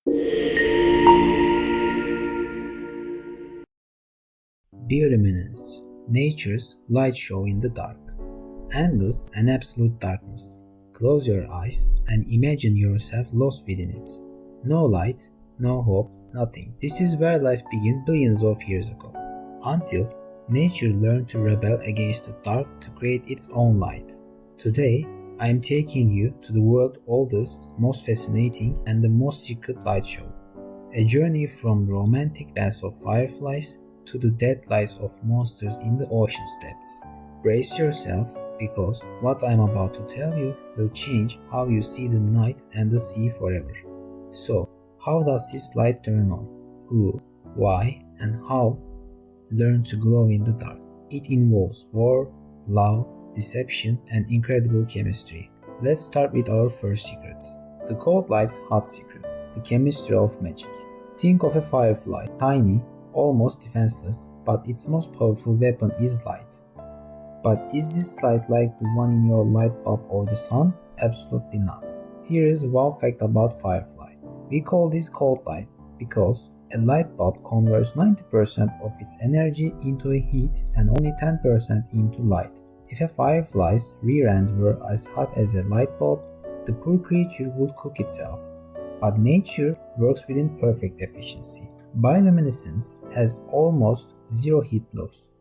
Bioluminescence, nature's light show in the dark. Endless and absolute darkness. Close your eyes and imagine yourself lost within it. No light, no hope, nothing. This is where life began billions of years ago. Until nature learned to rebel against the dark to create its own light. Today, I am taking you to the world's oldest, most fascinating, and the most secret light show. A journey from the romantic dance of fireflies to the deadlights of monsters in the ocean's depths. Brace yourself, because what I am about to tell you will change how you see the night and the sea forever. So, how does this light turn on? Who, why, and how learn to glow in the dark? It involves war, love, deception, and incredible chemistry. Let's start with our first secret. The cold light's hot secret, the chemistry of magic. Think of a firefly, tiny, almost defenseless, but its most powerful weapon is light. But is this light like the one in your light bulb or the sun? Absolutely not. Here is a wow fact about firefly. We call this cold light because a light bulb converts 90% of its energy into heat and only 10% into light. If a firefly's rear end were as hot as a light bulb, the poor creature would cook itself. But nature works within perfect efficiency. Bioluminescence has almost zero heat loss.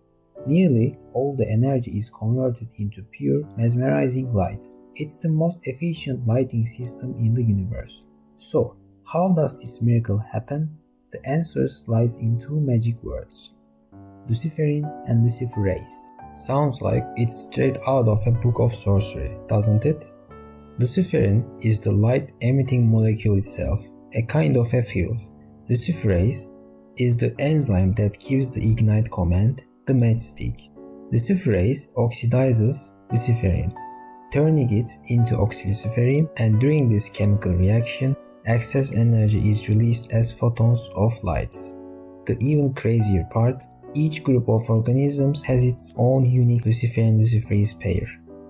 Nearly all the energy is converted into pure, mesmerizing light. It's the most efficient lighting system in the universe. So, how does this miracle happen? The answer lies in two magic words: luciferin and luciferase. Sounds like it's straight out of a book of sorcery, doesn't it? Luciferin is the light-emitting molecule itself, a kind of a fuel. Luciferase is the enzyme that gives the ignite command, the matchstick. Luciferase oxidizes luciferin, turning it into oxyluciferin, and during this chemical reaction, excess energy is released as photons of lights. The even crazier part, each group of organisms has its own unique luciferin-luciferase pair.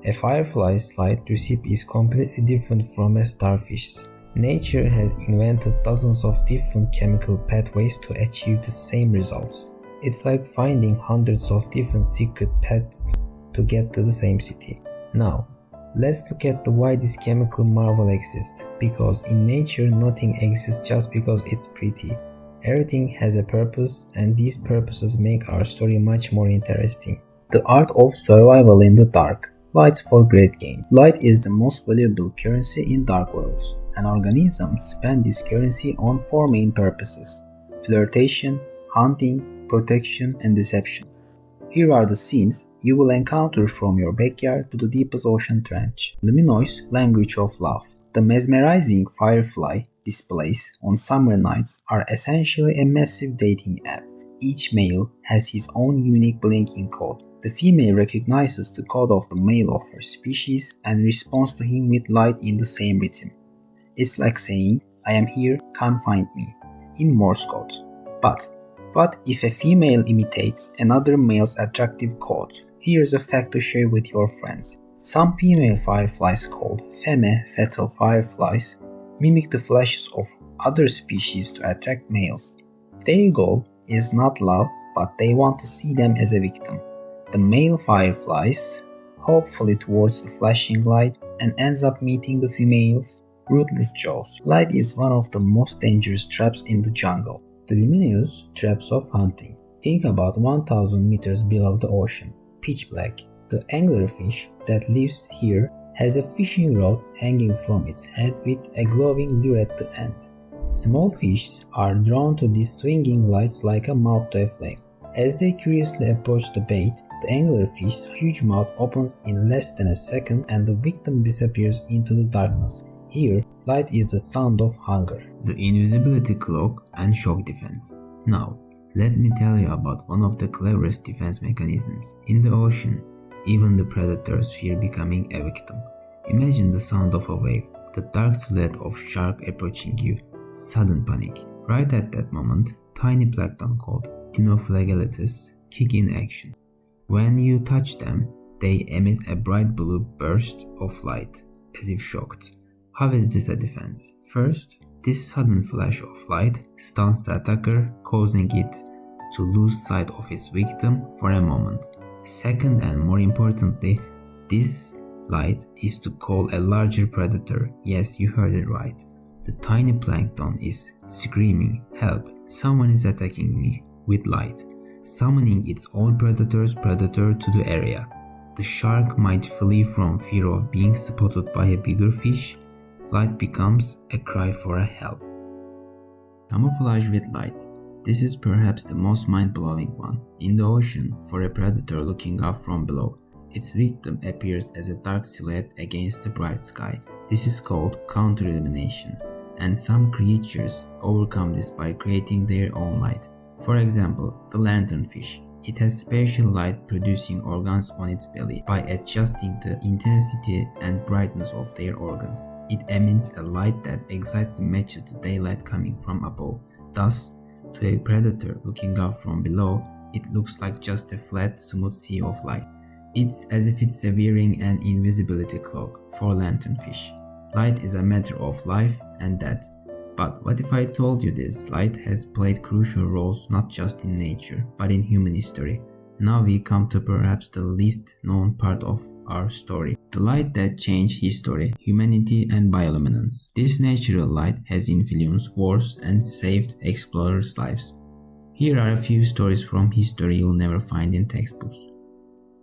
A firefly's light recipe is completely different from a starfish's. Nature has invented dozens of different chemical pathways to achieve the same results. It's like finding hundreds of different secret paths to get to the same city. Now, let's look at why this chemical marvel exists. Because in nature, nothing exists just because it's pretty. Everything has a purpose, and these purposes make our story much more interesting. The art of survival in the dark. Lights for great gain. Light is the most valuable currency in dark worlds. An organism spends this currency on four main purposes: flirtation, hunting, protection, and deception. Here are the scenes you will encounter from your backyard to the deepest ocean trench. Luminous language of love. The mesmerizing firefly displays on summer nights are essentially a massive dating app. Each male has his own unique blinking code. The female recognizes the code of the male of her species and responds to him with light in the same rhythm. It's like saying, "I am here, come find me," in Morse code. But what if a female imitates another male's attractive code? Here's a fact to share with your friends. Some female fireflies called Femme Fatale fireflies mimic the flashes of other species to attract males. Their goal is not love, but they want to see them as a victim. The male fireflies hopefully towards the flashing light and ends up meeting the females. Ruthless jaws. Light is one of the most dangerous traps in the jungle. The luminous traps of hunting. Think about 1000 meters below the ocean. Pitch black. The anglerfish that lives here has a fishing rod hanging from its head with a glowing lure at the end. Small fish are drawn to these swinging lights like a moth to a flame. As they curiously approach the bait, the anglerfish's huge mouth opens in less than a second and the victim disappears into the darkness. Here, light is the sound of hunger. The invisibility cloak and shock defense. Now, let me tell you about one of the cleverest defense mechanisms. In the ocean, even the predators fear becoming a victim. Imagine the sound of a wave, the dark silhouette of shark approaching you. Sudden panic. Right at that moment, tiny plankton called dinoflagellates kick in action. When you touch them, they emit a bright blue burst of light, as if shocked. How is this a defense? First, This sudden flash of light stuns the attacker, causing it to lose sight of its victim for a moment. Second, and more importantly, this light is to call a larger predator. Yes, you heard it right. The tiny plankton is screaming, "Help, someone is attacking me," with light, summoning its own predator to the area. The shark might flee from fear of being spotted by a bigger fish. Light becomes a cry for help. Camouflage with light. This is perhaps the most mind-blowing one. In the ocean, for a predator looking up from below, its victim appears as a dark silhouette against the bright sky. This is called counter-illumination, and some creatures overcome this by creating their own light. For example, the lanternfish. It has special light-producing organs on its belly. By adjusting the intensity and brightness of their organs, it emits a light that exactly matches the daylight coming from above. Thus, to a predator looking up from below, it looks like just a flat, smooth sea of light. It's as if it's wearing an invisibility cloak for lanternfish. Light is a matter of life and death. But what if I told you this light has played crucial roles not just in nature, but in human history? Now we come to perhaps the least known part of our story. The light that changed history, humanity and bioluminescence. This natural light has influenced wars and saved explorers' lives. Here are a few stories from history you'll never find in textbooks.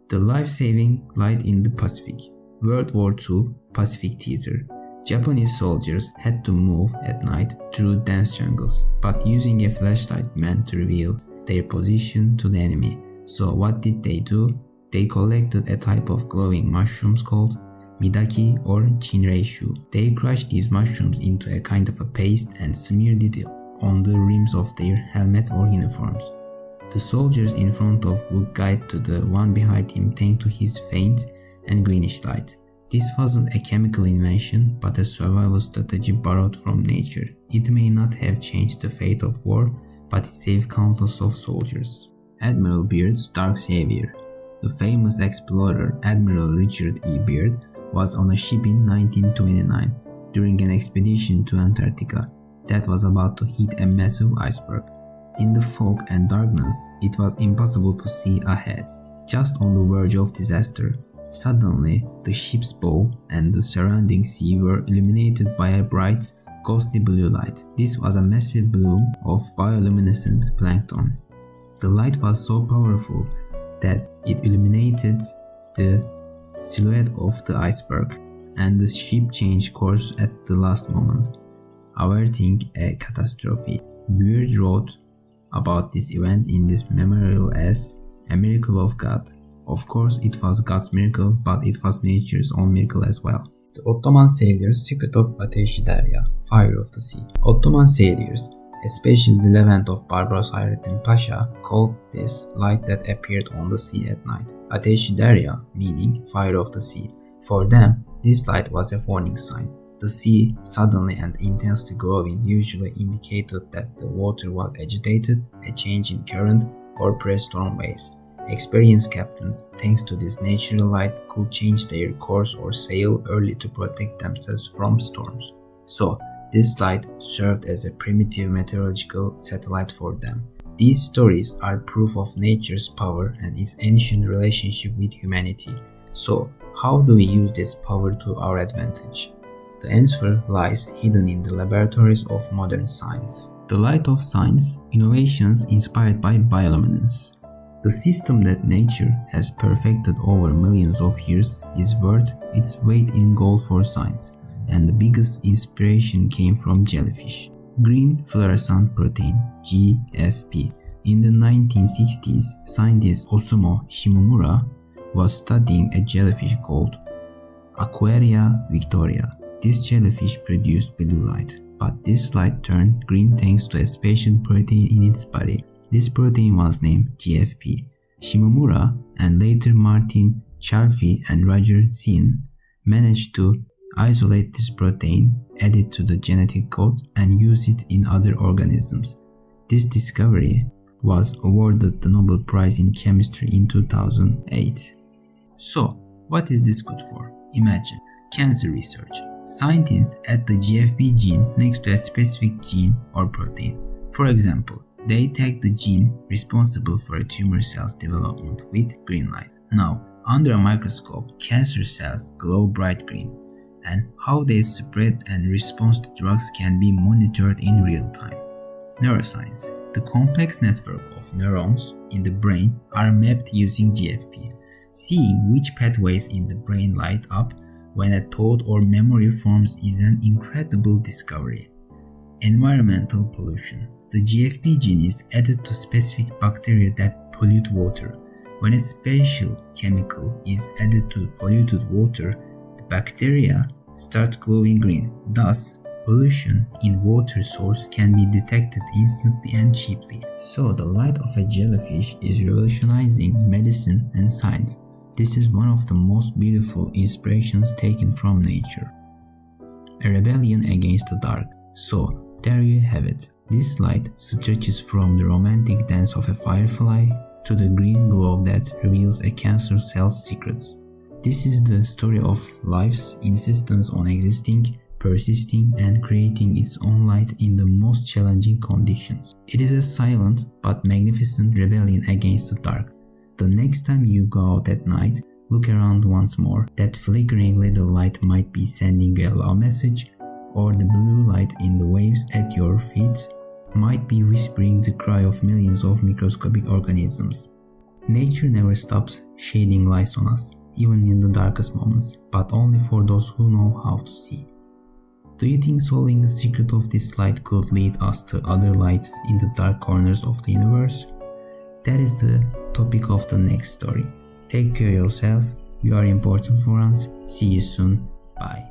The life-saving light in the Pacific. World War II Pacific Theater. Japanese soldiers had to move at night through dense jungles, but using a flashlight meant to reveal their position to the enemy. So what did they do? They collected a type of glowing mushrooms called midaki or jinreishu. They crushed these mushrooms into a kind of a paste and smeared it on the rims of their helmet or uniforms. The soldiers in front of would guide to the one behind him thanks to his faint and greenish light. This wasn't a chemical invention, but a survival strategy borrowed from nature. It may not have changed the fate of war, but it saved countless of soldiers. Admiral Byrd's Dark Savior. The famous explorer Admiral Richard E. Byrd was on a ship in 1929 during an expedition to Antarctica that was about to hit a massive iceberg. In the fog and darkness, it was impossible to see ahead. Just on the verge of disaster, suddenly the ship's bow and the surrounding sea were illuminated by a bright, ghostly blue light. This was a massive bloom of bioluminescent plankton. The light was so powerful that it illuminated the silhouette of the iceberg, and the ship changed course at the last moment, averting a catastrophe. Byrd wrote about this event in this memorial as a miracle of God. Of course, it was God's miracle, but it was nature's own miracle as well. The Ottoman sailors' secret of Ateş-i Derya, fire of the sea. Ottoman sailors, especially the Levant of Barbaros Hayrettin Pasha, called this light that appeared on the sea at night Ateş-i Derya, meaning fire of the sea. For them, this light was a warning sign. The sea, suddenly and intensely glowing, usually indicated that the water was agitated, a change in current, or pre-storm waves. Experienced captains, thanks to this natural light, could change their course or sail early to protect themselves from storms. So, this light served as a primitive meteorological satellite for them. These stories are proof of nature's power and its ancient relationship with humanity. So, how do we use this power to our advantage? The answer lies hidden in the laboratories of modern science. The light of science, innovations inspired by bioluminescence. The system that nature has perfected over millions of years is worth its weight in gold for science, and the biggest inspiration came from jellyfish. Green fluorescent protein, GFP. In the 1960s, scientist Osumu Shimomura was studying a jellyfish called Aquaria victoria. This jellyfish produced blue light, but this light turned green thanks to a special protein in its body. This protein was named GFP. Shimomura and later Martin Chalfie and Roger Zien managed to isolate this protein, add it to the genetic code, and use it in other organisms. This discovery was awarded the Nobel Prize in Chemistry in 2008. So, what is this good for? Imagine, cancer research. Scientists add the GFP gene next to a specific gene or protein. For example, they tag the gene responsible for a tumor cell's development with green light. Now, under a microscope, cancer cells glow bright green, and how they spread and respond to drugs can be monitored in real time. Neuroscience. The complex network of neurons in the brain are mapped using GFP. Seeing which pathways in the brain light up when a thought or memory forms is an incredible discovery. Environmental pollution. The GFP gene is added to specific bacteria that pollute water. When a special chemical is added to polluted water, the bacteria start glowing green. Thus, pollution in water source can be detected instantly and cheaply. So the light of a jellyfish is revolutionizing medicine and science. This is one of the most beautiful inspirations taken from nature. A rebellion against the dark. So, there you have it. This light stretches from the romantic dance of a firefly to the green glow that reveals a cancer cell's secrets. This is the story of life's insistence on existing, persisting, and creating its own light in the most challenging conditions. It is a silent but magnificent rebellion against the dark. The next time you go out at night, look around once more. That flickering little light might be sending a love message, or the blue light in the waves at your feet might be whispering the cry of millions of microscopic organisms. Nature never stops shading lights on us, even in the darkest moments, but only for those who know how to see. Do you think solving the secret of this light could lead us to other lights in the dark corners of the universe? That is the topic of the next story. Take care of yourself, you are important for us. See you soon, bye.